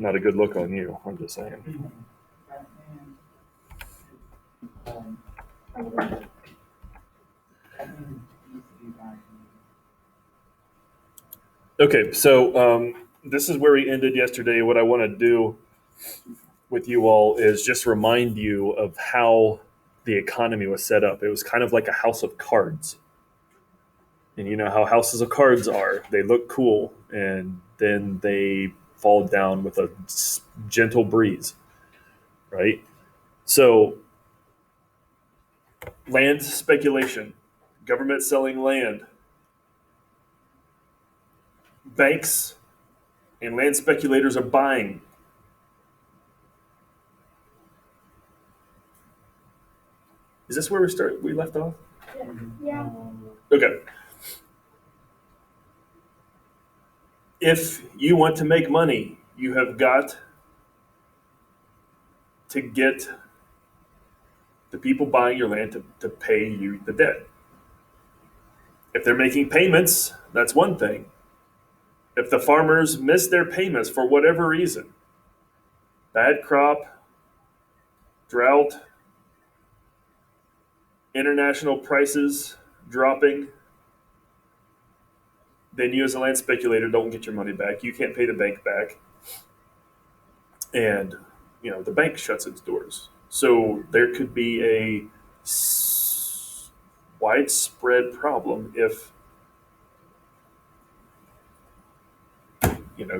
Not a good look on you. I'm just saying. Okay, so this is where we ended yesterday. What I want to do with you all is just remind you of how the economy was set up. It was kind of like a house of cards. And you know how houses of cards are. They look cool, and then they fall down with a gentle breeze, right? So, land speculation, government selling land, banks and land speculators are buying. Is this where we left off? Yeah. Okay. If you want to make money, you have got to get the people buying your land to pay you the debt. If they're making payments, that's one thing. If the farmers miss their payments for whatever reason, bad crop, drought, international prices dropping, then you as a land speculator don't get your money back. You can't pay the bank back. And, the bank shuts its doors. So there could be a widespread problem if,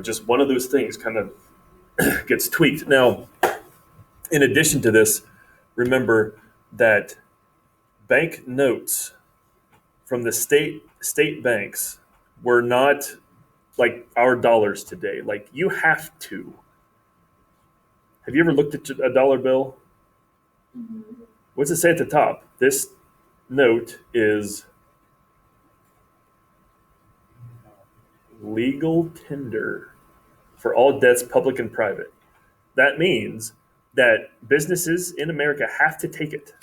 just one of those things kind of gets tweaked. Now, in addition to this, remember that bank notes from the state banks were not like our dollars today. Like you have to. Have you ever looked at a dollar bill? Mm-hmm. What's it say at the top? This note is legal tender for all debts, public and private. That means that businesses in America have to take it.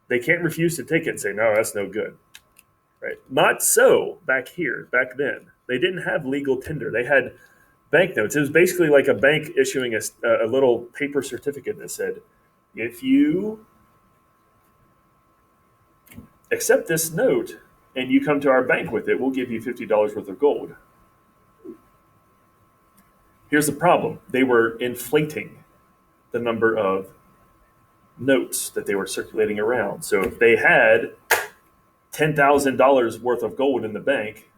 They can't refuse to take it and say, no, that's no good. Right? Not so back then. They didn't have legal tender. They had banknotes. It was basically like a bank issuing a little paper certificate that said, if you accept this note and you come to our bank with it, we'll give you $50 worth of gold. Here's the problem. They were inflating the number of notes that they were circulating around. So if they had $10,000 worth of gold in the bank,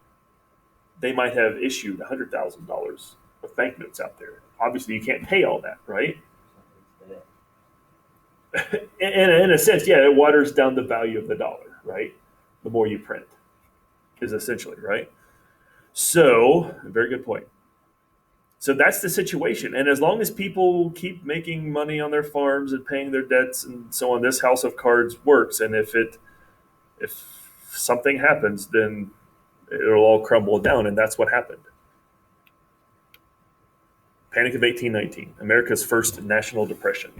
they might have issued $100,000 of banknotes out there. Obviously, you can't pay all that, right? In a sense, yeah, it waters down the value of the dollar, right? The more you print is essentially, right? So, very good point. So that's the situation. And as long as people keep making money on their farms and paying their debts and so on, this house of cards works. And if something happens, then it'll all crumble down. And that's what happened. Panic of 1819, America's first national depression.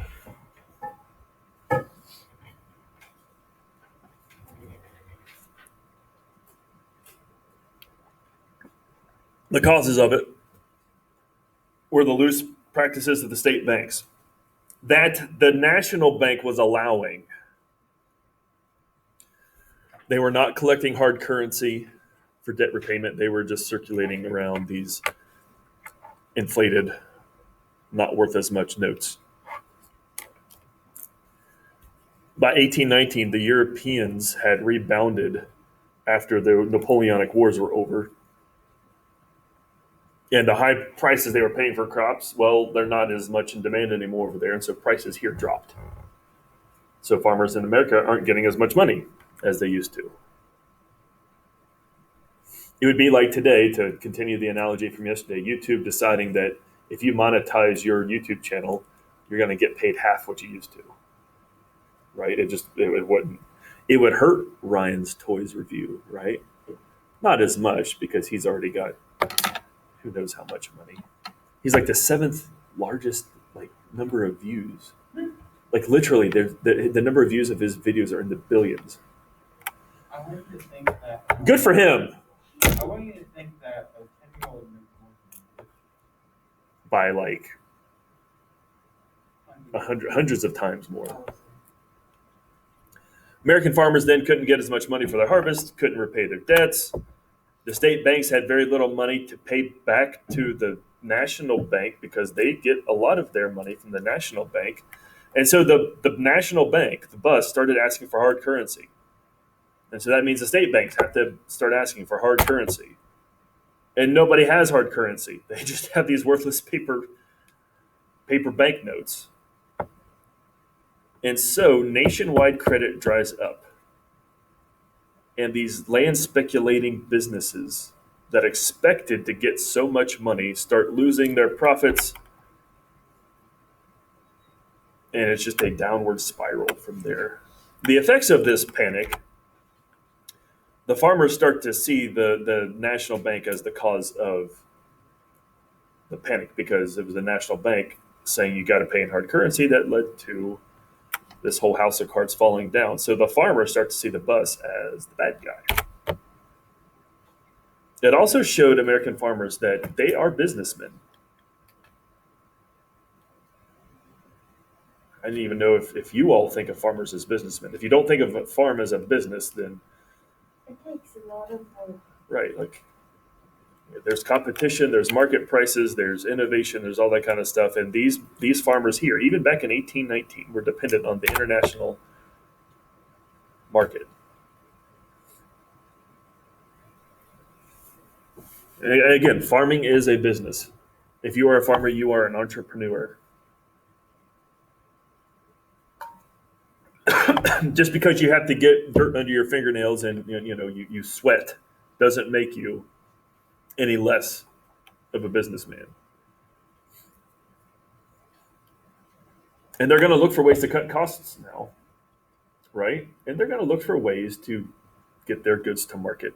The causes of it were the loose practices of the state banks that the national bank was allowing. They were not collecting hard currency for debt repayment. They were just circulating around these inflated, not worth as much notes. By 1819, the Europeans had rebounded after the Napoleonic Wars were over. And the high prices they were paying for crops, well, they're not as much in demand anymore over there. And so prices here dropped. So farmers in America aren't getting as much money as they used to. It would be like today, to continue the analogy from yesterday, YouTube deciding that if you monetize your YouTube channel, you're going to get paid half what you used to. Right? It would hurt Ryan's Toys review, right? Not as much because he's already got who knows how much money. He's like the 7th largest number of views. Like literally, the number of views of his videos are in the billions. I want you to think that. Good for him. I want you to think that a 10-year-old by like hundreds of times more. American farmers then couldn't get as much money for their harvest, couldn't repay their debts. The state banks had very little money to pay back to the national bank because they get a lot of their money from the national bank. And so the national bank, the bus, started asking for hard currency. And so that means the state banks have to start asking for hard currency. And nobody has hard currency. They just have these worthless paper banknotes. And so nationwide credit dries up. And these land speculating businesses that expected to get so much money start losing their profits. And it's just a downward spiral from there. The effects of this panic, the farmers start to see the national bank as the cause of the panic because it was the national bank saying you got to pay in hard currency that led to this whole house of cards falling down. So the farmers start to see the bus as the bad guy. It also showed American farmers that they are businessmen. I didn't even know if you all think of farmers as businessmen. If you don't think of a farm as a business, then It takes a lot of work. right, like there's competition, there's market prices, there's innovation, there's all that kind of stuff. And these farmers here, even back in 1819, were dependent on the international market. And again, farming is a business. If you are a farmer, you are an entrepreneur. Just because you have to get dirt under your fingernails and you sweat doesn't make you any less of a businessman. And they're going to look for ways to cut costs now, right? And they're going to look for ways to get their goods to market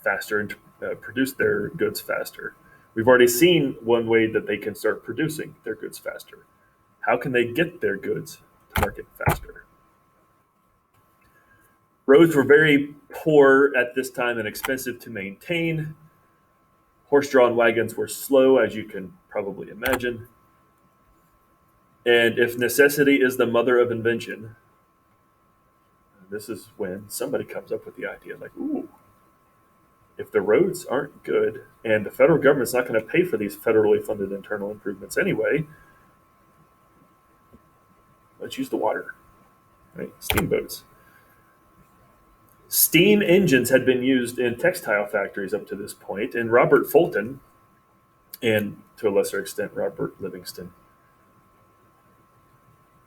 faster and produce their goods faster. We've already seen one way that they can start producing their goods faster. How can they get their goods to market faster? Roads were very poor at this time and expensive to maintain. Horse-drawn wagons were slow, as you can probably imagine. And if necessity is the mother of invention, this is when somebody comes up with the idea like, ooh, if the roads aren't good and the federal government's not going to pay for these federally funded internal improvements anyway, let's use the water, right? Steamboats. Steam engines had been used in textile factories up to this point, and Robert Fulton, and to a lesser extent Robert Livingston,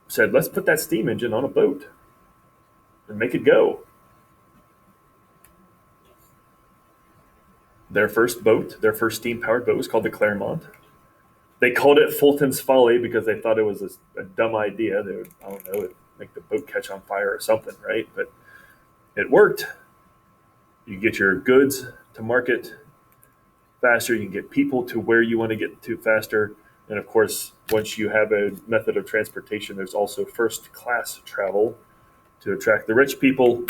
said, let's put that steam engine on a boat and make it go. Their first boat, their first steam-powered boat was called the Clermont. They called it Fulton's Folly because they thought it was a dumb idea. They would, I don't know, it'd make the boat catch on fire or something, right? But it worked. You get your goods to market faster. You can get people to where you want to get to faster. And of course, once you have a method of transportation, there's also first class travel to attract the rich people.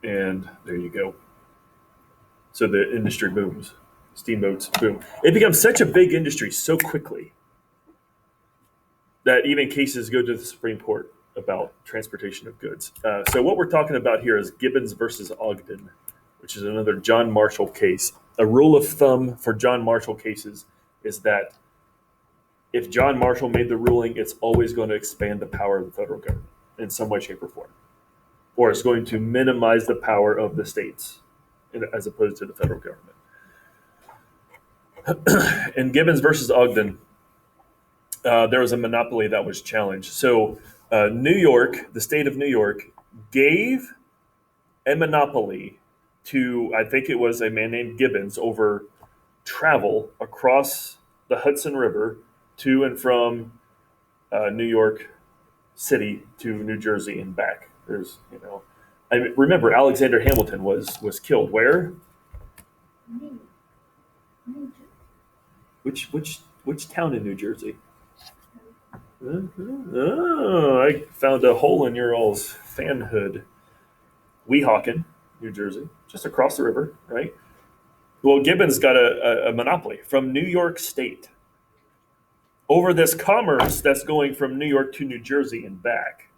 And there you go. So the industry booms. Steamboats boom. It becomes such a big industry so quickly that even cases go to the Supreme Court about transportation of goods. So what we're talking about here is Gibbons versus Ogden, which is another John Marshall case. A rule of thumb for John Marshall cases is that if John Marshall made the ruling, it's always going to expand the power of the federal government in some way, shape, or form. Or it's going to minimize the power of the states as opposed to the federal government. In Gibbons versus Ogden, there was a monopoly that was challenged. So New York, the state of New York, gave a monopoly to, I think it was a man named Gibbons, over travel across the Hudson River to and from New York City to New Jersey and back. There's, I mean, remember Alexander Hamilton was killed where? Me. Me Which town in New Jersey? Oh, I found a hole in your all's fanhood. Weehawken, New Jersey, just across the river, right? Well, Gibbons got a monopoly from New York State over this commerce that's going from New York to New Jersey and back.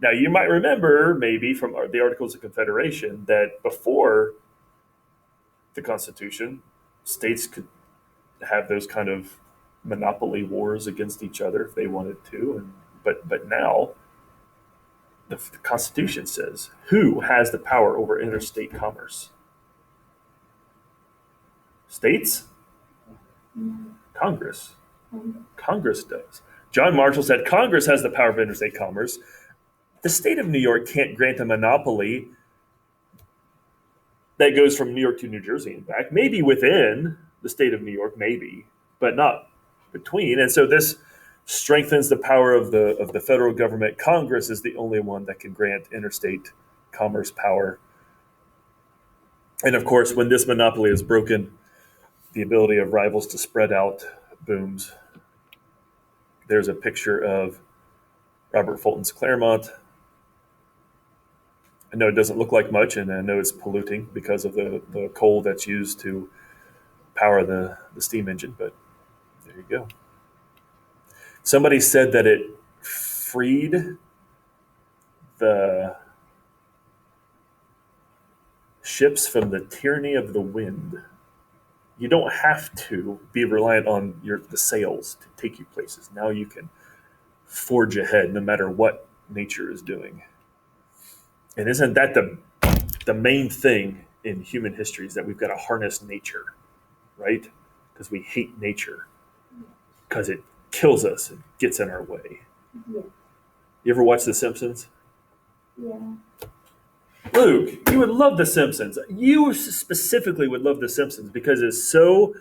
Now, you might remember maybe from the Articles of Confederation that before the Constitution, states could have those kind of monopoly wars against each other if they wanted to. But now the Constitution says who has the power over interstate commerce? States? No. Congress. Um, Congress does. John Marshall said Congress has the power of interstate commerce. The state of New York can't grant a monopoly that goes from New York to New Jersey and back. Maybe within the state of New York, maybe, but not between. And so this strengthens the power of the federal government. Congress is the only one that can grant interstate commerce power. And of course, when this monopoly is broken, the ability of rivals to spread out booms. There's a picture of Robert Fulton's Claremont. I know it doesn't look like much, and I know it's polluting because of the coal that's used to power the steam engine, but there you go. Somebody said that it freed the ships from the tyranny of the wind. You don't have to be reliant on the sails to take you places. Now you can forge ahead no matter what nature is doing. And isn't that the main thing in human history is that we've got to harness nature, right? Because we hate nature because it kills us and gets in our way. yeah. You ever watch The Simpsons? Yeah. Luke, you would love The Simpsons. You specifically would love The Simpsons because it's so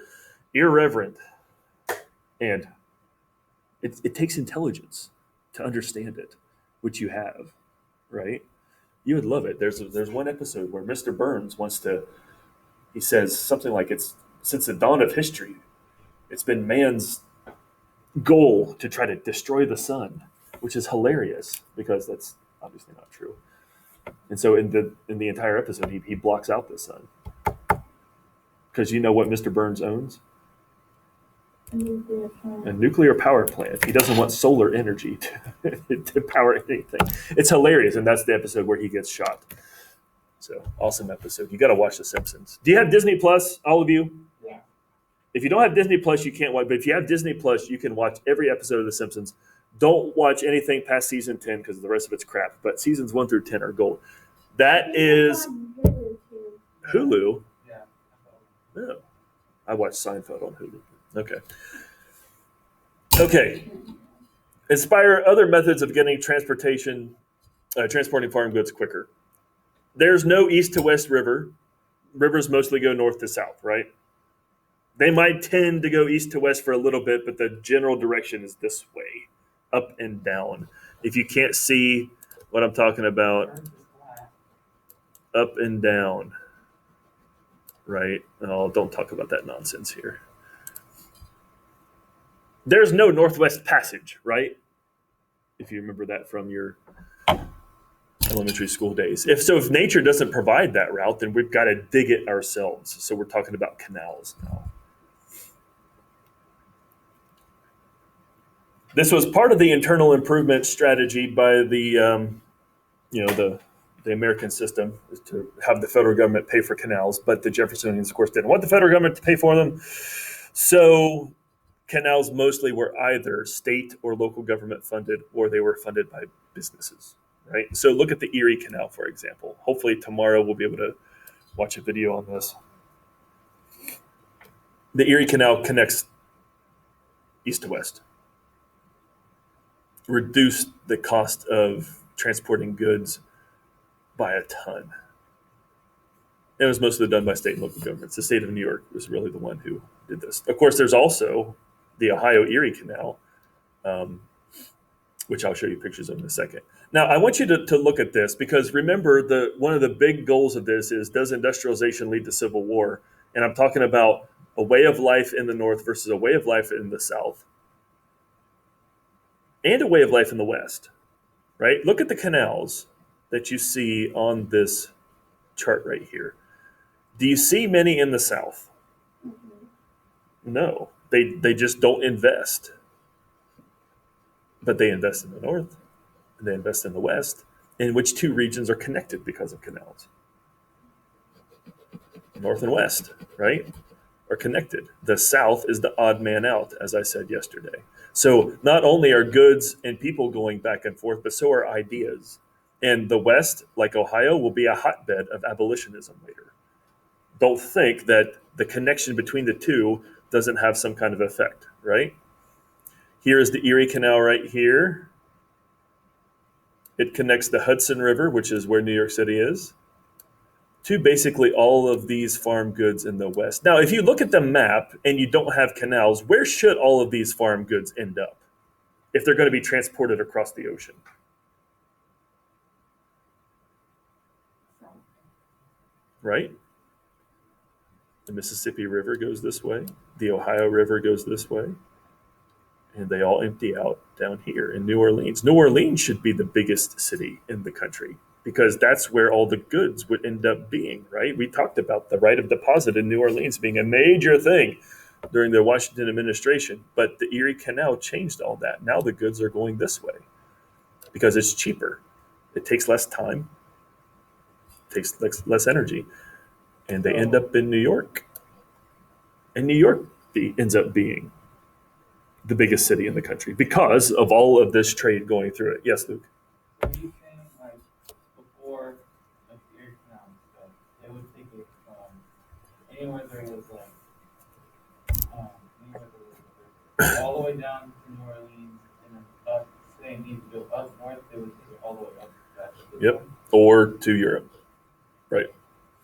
irreverent and it takes intelligence to understand it, which you have, right? You would love it. There's one episode where Mr. Burns he says something like it's since the dawn of history, it's been man's goal to try to destroy the sun, which is hilarious because that's obviously not true. And so in the entire episode, he blocks out the sun because you know what Mr. Burns owns? Nuclear plant. A nuclear power plant. He doesn't want solar energy to power anything. It's hilarious, and that's the episode where he gets shot. So awesome episode. You got to watch The Simpsons. Do you have Disney Plus, all of you? Yeah. If you don't have Disney Plus, you can't watch. But if you have Disney Plus, you can watch every episode of The Simpsons. Don't watch anything past season 10 because the rest of it's crap. But seasons 1 through 10 are gold. That is Hulu. Yeah. No, I watched Seinfeld on Hulu. Okay. Inspire other methods of getting transporting farm goods quicker. There's no east to west river. Rivers mostly go north to south, right? They might tend to go east to west for a little bit, but the general direction is this way, up and down. If you can't see what I'm talking about, Earth is flat. up and down, right? Oh, don't talk about that nonsense here. There's no Northwest Passage, right? If you remember that from your elementary school days. If nature doesn't provide that route, then we've got to dig it ourselves. So we're talking about canals now. This was part of the internal improvement strategy by the American system is to have the federal government pay for canals, but the Jeffersonians, of course, didn't want the federal government to pay for them. So canals mostly were either state or local government funded, or they were funded by businesses, right? So look at the Erie Canal, for example. Hopefully tomorrow we'll be able to watch a video on this. The Erie Canal connects east to west. Reduced the cost of transporting goods by a ton. It was mostly done by state and local governments. The state of New York was really the one who did this. Of course, there's also the Ohio Erie Canal, which I'll show you pictures of in a second. Now, I want you to look at this because remember, one of the big goals of this is, does industrialization lead to civil war? And I'm talking about a way of life in the North versus a way of life in the South, and a way of life in the West, right? Look at the canals that you see on this chart right here. Do you see many in the South? No, they just don't invest. But they invest in the North, and they invest in the West, in which two regions are connected because of canals. North and West, right, are connected. The South is the odd man out, as I said yesterday. So not only are goods and people going back and forth, but so are ideas. And the West, like Ohio, will be a hotbed of abolitionism later. Don't think that the connection between the two doesn't have some kind of effect, right? Here is the Erie Canal right here. It connects the Hudson River, which is where New York City is, to basically all of these farm goods in the West. Now, if you look at the map and you don't have canals, where should all of these farm goods end up if they're going to be transported across the ocean? Right? The Mississippi River goes this way, the Ohio River goes this way, and they all empty out down here in New Orleans. New Orleans should be the biggest city in the country because that's where all the goods would end up being, right? We talked about the right of deposit in New Orleans being a major thing during the Washington administration, but the Erie Canal changed all that. Now the goods are going this way because it's cheaper. It takes less time, takes less energy, and they end up in New York. And New York ends up being the biggest city in the country because of all of this trade going through it. Yes, Luke? So you think like before like the Erie Canal and stuff, they would take it from anywhere there was anywhere there was all the way down to New Orleans and then up say it needs to go up north, they would take it all the way up back to the Yep. north. Or to Europe. Right.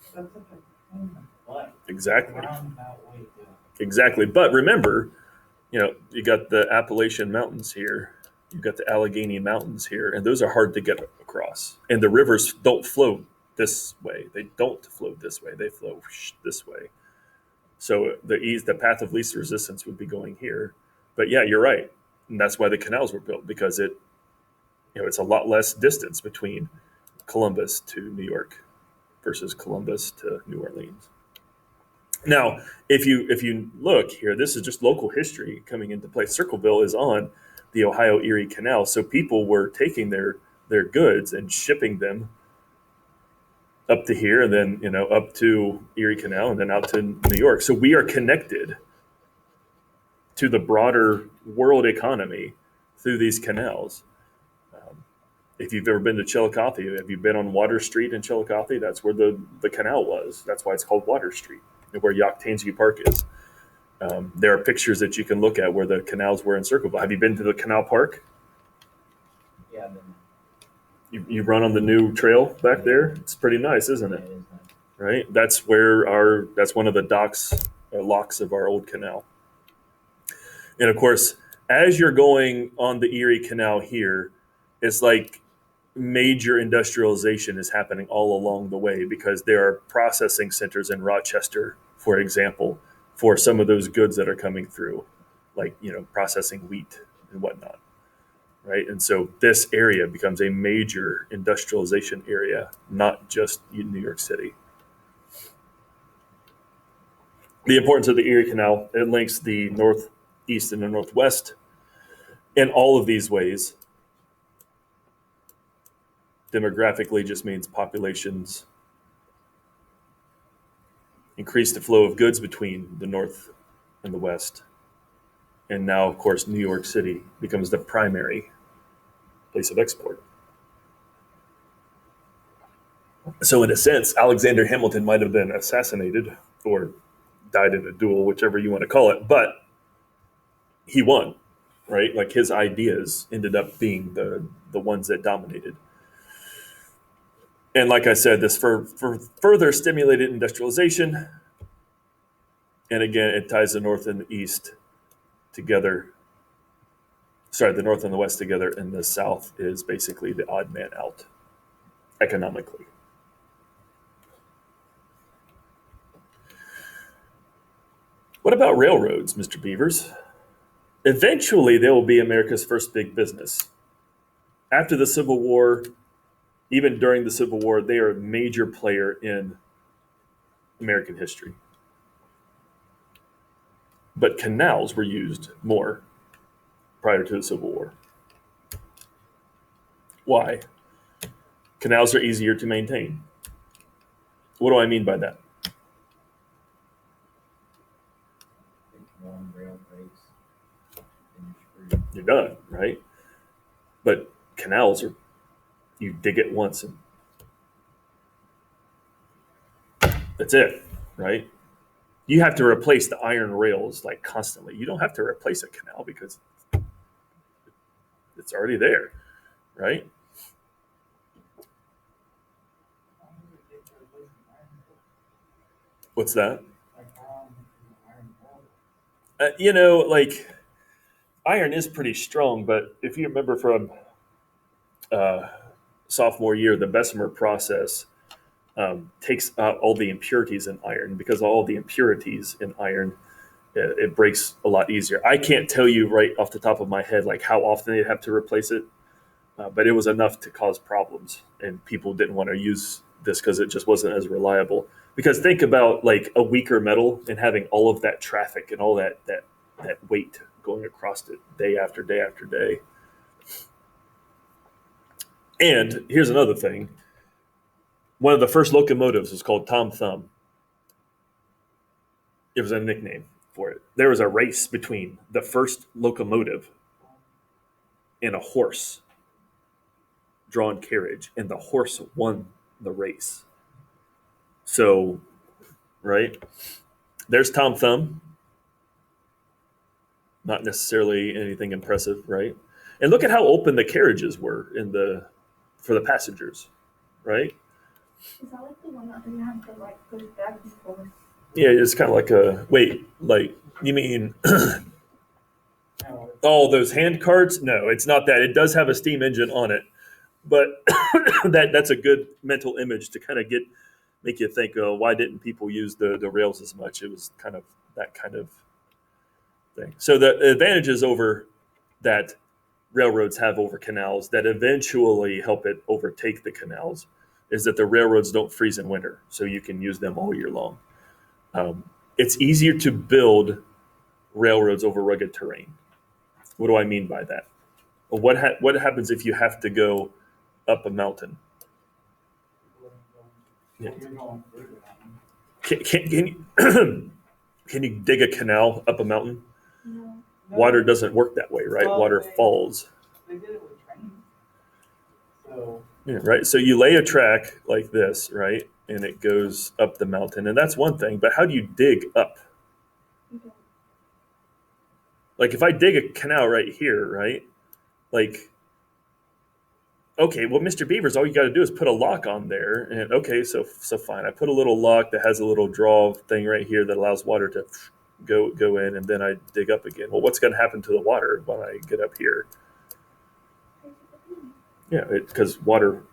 So it's like a pain in the butt. Exactly. Roundabout way to Exactly. But remember, you got the Appalachian Mountains here, you've got the Allegheny Mountains here, and those are hard to get across. And the rivers don't flow this way. They don't flow this way. They flow this way. So the path of least resistance would be going here. But yeah, you're right. And that's why the canals were built, because it's a lot less distance between Columbus to New York versus Columbus to New Orleans. Now, if you look here, this is just local history coming into play. Circleville is on the Ohio Erie Canal, so people were taking their goods and shipping them up to here, and then up to Erie Canal, and then out to New York. So we are connected to the broader world economy through these canals. If you've ever been to Chillicothe, have you been on Water Street in Chillicothe? That's where the canal was. That's why it's called Water Street, where Yoctangi Park is. There are pictures that you can look at where the canals were in Circleville. Have you been to the canal park? yeah, then You run on the new trail back there. It's pretty nice, isn't yeah, it? it is nice. Right. That's one of the locks of our old canal. And of course, as you're going on the Erie Canal here, it's like major industrialization is happening all along the way because there are processing centers in Rochester, for example, for some of those goods that are coming through, like processing wheat and whatnot, right? And so this area becomes a major industrialization area, not just in New York City. The importance of the Erie Canal, it links the northeast and the northwest in all of these ways. Demographically just means populations increase the flow of goods between the north and the west. And now, of course, New York City becomes the primary place of export. So in a sense, Alexander Hamilton might have been assassinated or died in a duel, whichever you want to call it, but he won, right? Like his ideas ended up being the ones that dominated. And like I said, this for further stimulated industrialization. And again, it ties the north and the east together. Sorry, the north and the west together, and the south is basically the odd man out economically. What about railroads, Mr. Beavers? Eventually, they will be America's first big business. After the Civil War, even during the Civil War, they are a major player in American history. But canals were used more prior to the Civil War. Why? Canals are easier to maintain. What do I mean by that? One rail breaks, and you're screwed. You're done, right? But canals are, you dig it once and that's it, right? You have to replace the iron rails like constantly. You don't have to replace a canal because it's already there, right? How long does it take to replace an iron rail? What's that? Like how long is an iron rail? Like iron is pretty strong, but if you remember from uh, sophomore year, the Bessemer process takes out all the impurities in iron. Because all the impurities in iron, it breaks a lot easier. I can't tell you right off the top of my head like how often they'd have to replace it, but it was enough to cause problems, and people didn't want to use this because it just wasn't as reliable. Because think about like a weaker metal and having all of that traffic and all that weight going across it day after day after day. And here's another thing: one of the first locomotives was called Tom Thumb. It was a nickname for it. There was a race between the first locomotive and a horse drawn carriage, and the horse won the race. So, right, there's Tom Thumb. Not necessarily anything impressive, right? And look at how open the carriages were for the passengers, right? Is that like the one that you have to like push back and forth? Yeah, it's kind of like like you mean No, oh, those hand carts? No, it's not that. It does have a steam engine on it, but that's a good mental image to kind of make you think, oh, why didn't people use the rails as much? It was kind of that kind of thing. So the advantages over that railroads have over canals that eventually help it overtake the canals is that the railroads don't freeze in winter, so you can use them all year long. It's easier to build railroads over rugged terrain. What do I mean by that? Well, what happens if you have to go up a mountain? you're going through it. Can you can you dig a canal up a mountain? No. Water doesn't work that way, right? Well, Water they- falls. They did it with trains. So Yeah, right. So you lay a track like this, right, and it goes up the mountain, and that's one thing. But how do you dig up? You don't. Like if I dig a canal right here, right, like okay, well, Mr. Beavers, all you got to do is put a lock on there, and okay, so fine. I put a little lock that has a little draw thing right here that allows water to go in, and then I dig up again. Well, what's going to happen to the water when I get up here? Yeah, because water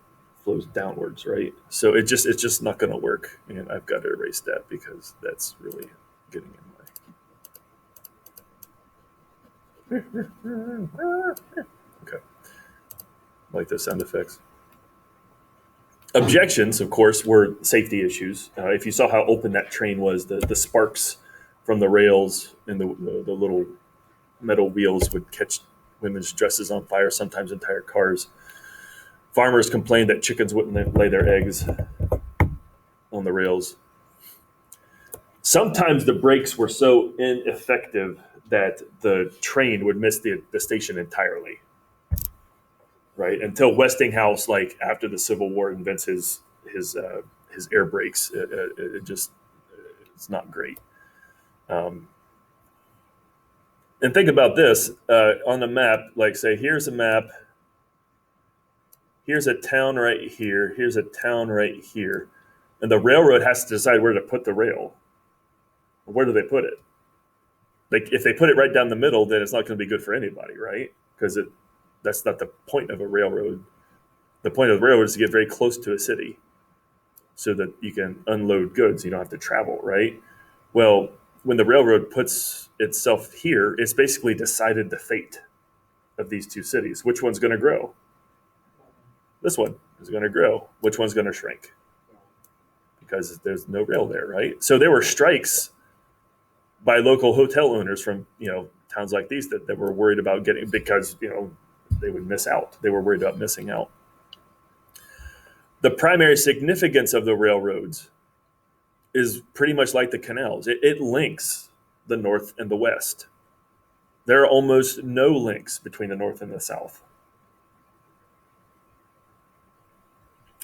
flows downwards, right? So it's just not going to work, and I've got to erase that because that's really getting in my. Okay, like those sound effects. Objections, of course, were safety issues. If you saw how open that train was, the sparks from the rails and the little metal wheels would catch women's dresses on fire, sometimes entire cars. Farmers complained that chickens wouldn't lay their eggs on the rails. Sometimes the brakes were so ineffective that the train would miss the station entirely. Right until Westinghouse, like after the Civil War, invents his air brakes. It just it's not great. Um, and think about this on the map. Like say, here's a map. Here's a town right here. Here's a town right here, and the railroad has to decide where to put the rail. Where do they put it? Like if they put it right down the middle, then it's not going to be good for anybody, right? Because that's not the point of a railroad. The point of the railroad is to get very close to a city so that you can unload goods. You don't have to travel, right? Well, when the railroad puts itself here, it's basically decided the fate of these two cities. Which one's going to grow? This one is going to grow. Which one's going to shrink? because there's no rail there, right? So there were strikes by local hotel owners from towns like these that were worried about getting, because they would miss out. They were worried about missing out. The primary significance of the railroads is pretty much like the canals. It links the North and the West. There are almost no links between the North and the South.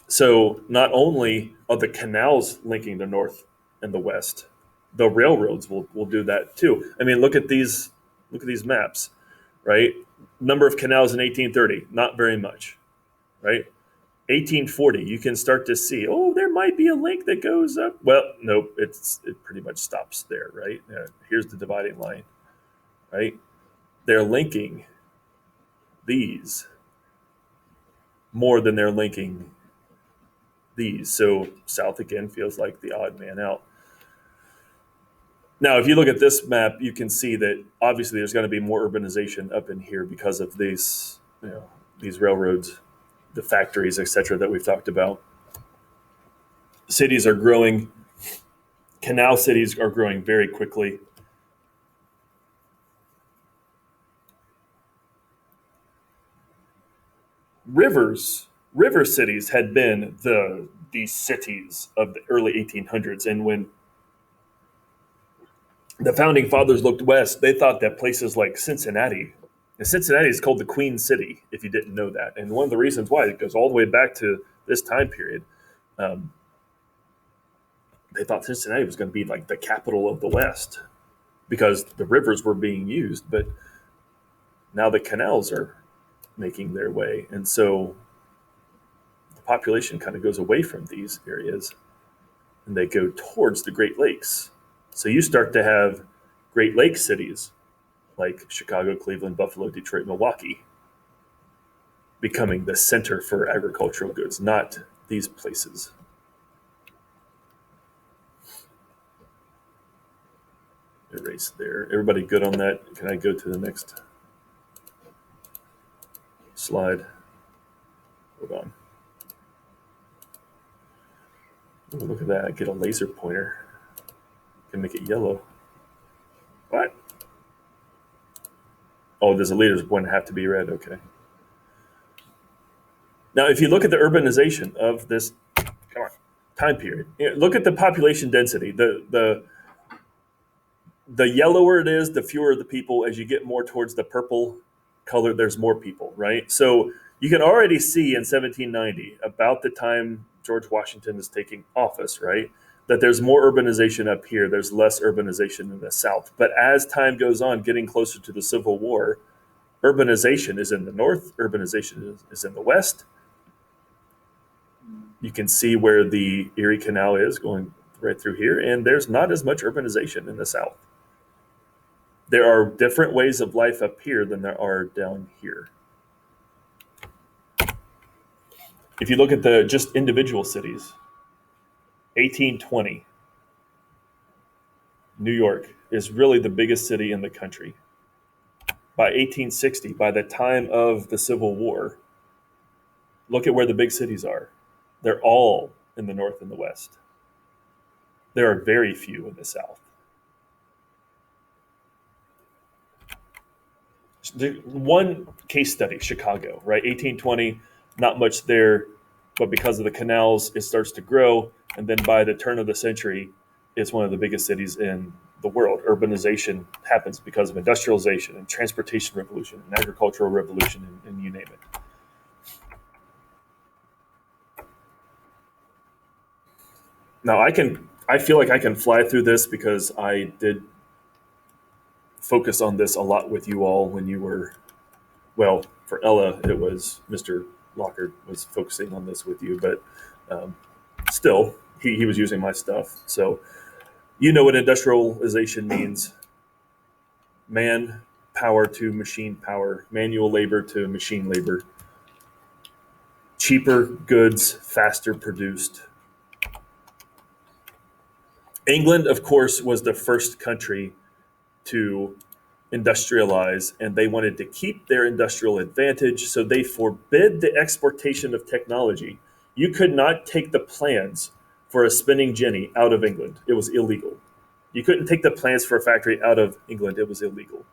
So not only are the canals linking the North and the West, the railroads will do that too. I mean, look at these maps, right? Number of canals in 1830, not very much, right? 1840, you can start to see, oh, there might be a link that goes up. Well, nope, it pretty much stops there, right? Here's the dividing line, right? They're linking these more than they're linking these. So South again feels like the odd man out. Now, if you look at this map, you can see that obviously there's going to be more urbanization up in here because of these railroads, the factories, etc., that we've talked about. Cities are growing. Canal cities are growing very quickly. River cities had been the cities of the early 1800s, and when the founding fathers looked west, they thought that places like Cincinnati, and Cincinnati is called the Queen City, if you didn't know that. And one of the reasons why, it goes all the way back to this time period. They thought Cincinnati was going to be like the capital of the West because the rivers were being used, but now the canals are making their way. And so the population kind of goes away from these areas and they go towards the Great Lakes. So you start to have Great Lakes cities like Chicago, Cleveland, Buffalo, Detroit, Milwaukee becoming the center for agricultural goods, not these places. Erase there. Everybody good on that? Can I go to the next slide? Hold on. Ooh, look at that. I get a laser pointer. Can make it yellow. What? Oh, there's a laser pointer have to be red. Okay. Now, if you look at the urbanization of this time period, look at the population density. The yellower it is, the fewer the people. As you get more towards the purple color, there's more people, right? So you can already see in 1790, about the time George Washington is taking office, right, that there's more urbanization up here. There's less urbanization in the South. But as time goes on, getting closer to the Civil War, urbanization is in the North, urbanization is in the West. You can see where the Erie Canal is going right through here, and there's not as much urbanization in the South. There are different ways of life up here than there are down here. If you look at the just individual cities, 1820, New York is really the biggest city in the country. By 1860, by the time of the Civil War, look at where the big cities are. They're all in the North and the West. There are very few in the South. One case study, Chicago, right? 1820, not much there, but because of the canals, it starts to grow. And then by the turn of the century, it's one of the biggest cities in the world. Urbanization happens because of industrialization and transportation revolution and agricultural revolution, and you name it. Now I feel like I can fly through this because I did focus on this a lot with you all when you were, well, for Ella, it was Mr. Lockard was focusing on this with you, but still, he was using my stuff. So you know what industrialization means. Man power to machine power, manual labor to machine labor, cheaper goods, faster produced. England, of course, was the first country to industrialize, and they wanted to keep their industrial advantage, so they forbid the exportation of technology. You could not take the plans for a spinning jenny out of England. It was illegal. You couldn't take the plans for a factory out of England. It was illegal.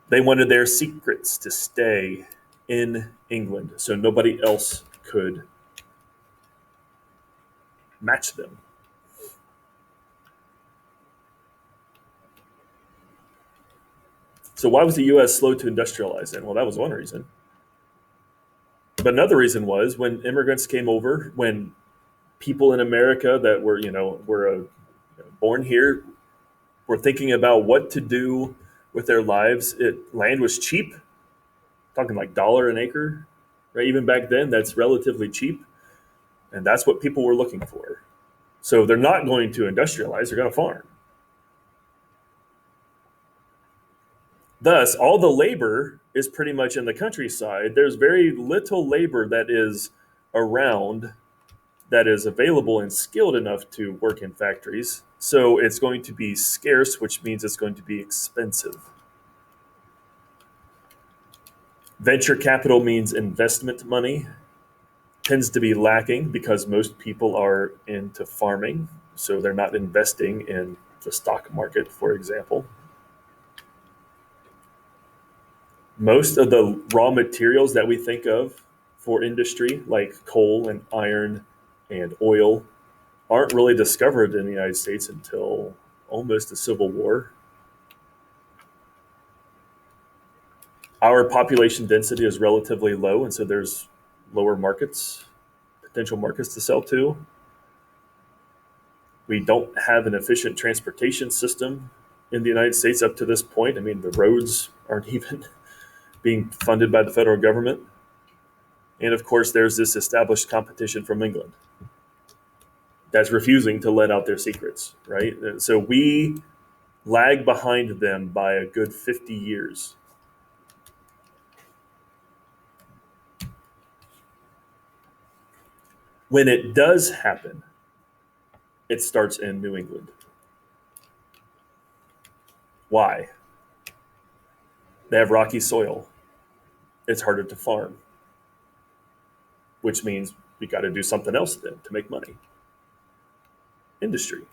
They wanted their secrets to stay in England so nobody else could match them. So why was the U.S. slow to industrialize then? Well, that was one reason. But another reason was when immigrants came over, when people in America that were born here were thinking about what to do with their lives. Land was cheap, talking like $1 an acre, right? Even back then, that's relatively cheap, and that's what people were looking for. So they're not going to industrialize; they're going to farm. Thus, all the labor is pretty much in the countryside. There's very little labor that is around that is available and skilled enough to work in factories. So it's going to be scarce, which means it's going to be expensive. Venture capital means investment money, tends to be lacking because most people are into farming. So they're not investing in the stock market, for example. Most of the raw materials that we think of for industry, like coal and iron and oil, aren't really discovered in the United States until almost the Civil War. Our population density is relatively low, and so there's lower markets, potential markets to sell to. We don't have an efficient transportation system in the United States up to this point. I mean, the roads aren't even being funded by the federal government. And of course, there's this established competition from England that's refusing to let out their secrets, right? So we lag behind them by a good 50 years. When it does happen, it starts in New England. Why? They have rocky soil. It's harder to farm, which means we got to do something else then to make money. Industry.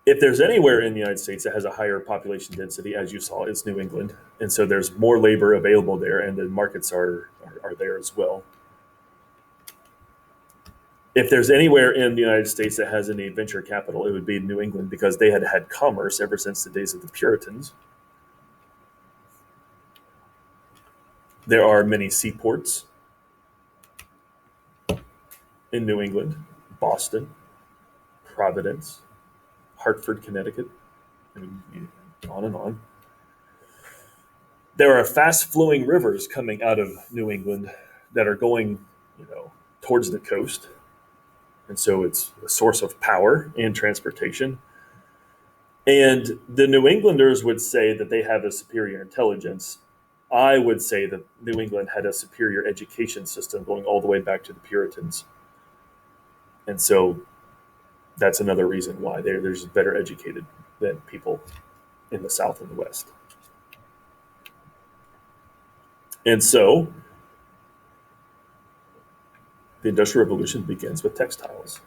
If there's anywhere in the United States that has a higher population density, as you saw, it's New England. And so there's more labor available there, and the markets are there as well. If there's anywhere in the United States that has any venture capital, it would be New England because they had had commerce ever since the days of the Puritans. There are many seaports in New England: Boston, Providence, Hartford, Connecticut. I mean, on and on. There are fast-flowing rivers coming out of New England that are going, towards the coast. And so it's a source of power and transportation. And the New Englanders would say that they have a superior intelligence. I would say that New England had a superior education system going all the way back to the Puritans. And so that's another reason why they're just better educated than people in the South and the West. And so the Industrial Revolution begins with textiles.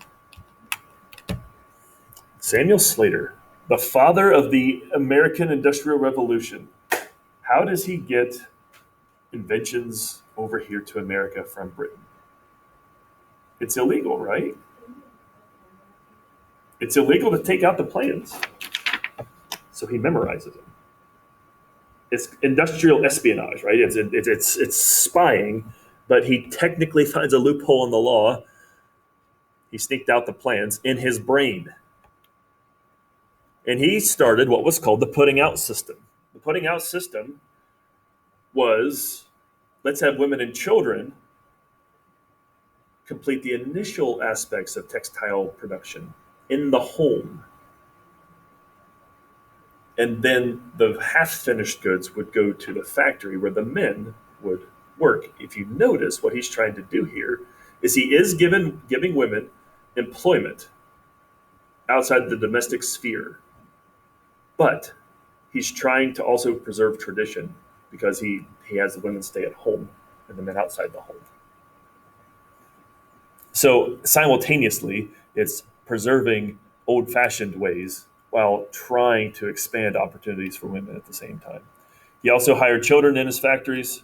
Samuel Slater, the father of the American Industrial Revolution, how does he get inventions over here to America from Britain? It's illegal, right? It's illegal to take out the plans. So he memorizes them. It's industrial espionage, right? It's spying, but he technically finds a loophole in the law. He sneaked out the plans in his brain. And he started what was called the putting out system. The putting out system was, let's have women and children complete the initial aspects of textile production in the home. And then the half-finished goods would go to the factory where the men would work. If you notice, what he's trying to do here is he is giving women employment outside the domestic sphere. But he's trying to also preserve tradition because he has the women stay at home and the men outside the home. So simultaneously, it's preserving old-fashioned ways while trying to expand opportunities for women at the same time. He also hired children in his factories.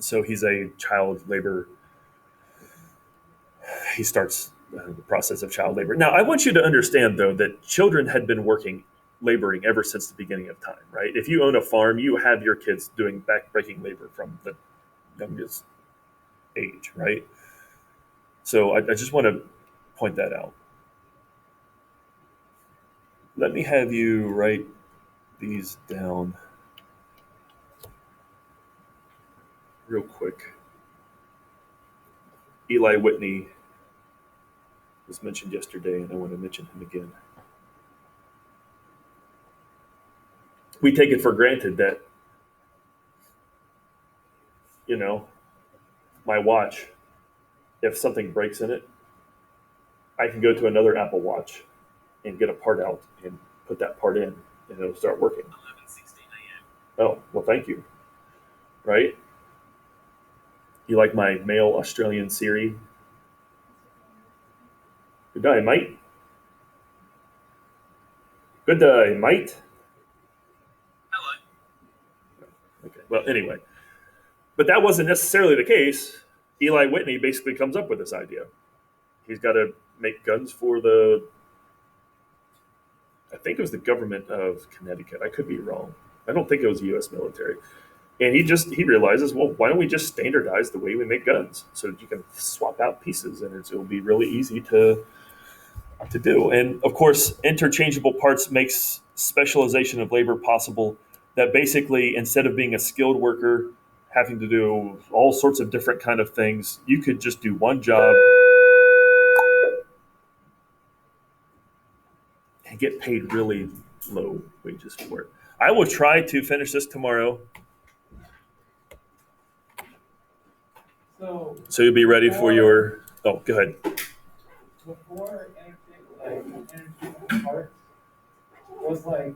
So he's a child labor. He starts the process of child labor. Now, I want you to understand, though, that children had been laboring ever since the beginning of time, right? If you own a farm, you have your kids doing backbreaking labor from the youngest age, right? So I just want to point that out. Let me have you write these down real quick. Eli Whitney was mentioned yesterday, and I want to mention him again. We take it for granted that, you know, my watch, if something breaks in it, I can go to another Apple Watch and get a part out and put that part in, and it'll start working. 11:16 a.m. Oh, well, thank you. Right? You like my male Australian Siri? Good day, mate. Good day, mate. Hello. Okay. Well, anyway, but that wasn't necessarily the case. Eli Whitney basically comes up with this idea. He's got to make guns for I think it was the government of Connecticut. I could be wrong. I don't think it was the U.S. military. And he realizes, well, why don't we just standardize the way we make guns so that you can swap out pieces and it'll be really easy to do. And of course, interchangeable parts makes specialization of labor possible. That basically, instead of being a skilled worker, having to do all sorts of different kind of things, you could just do one job and get paid really low wages for it. I will try to finish this tomorrow, so you'll be ready for your. Oh, go ahead. Before interchangeable parts was like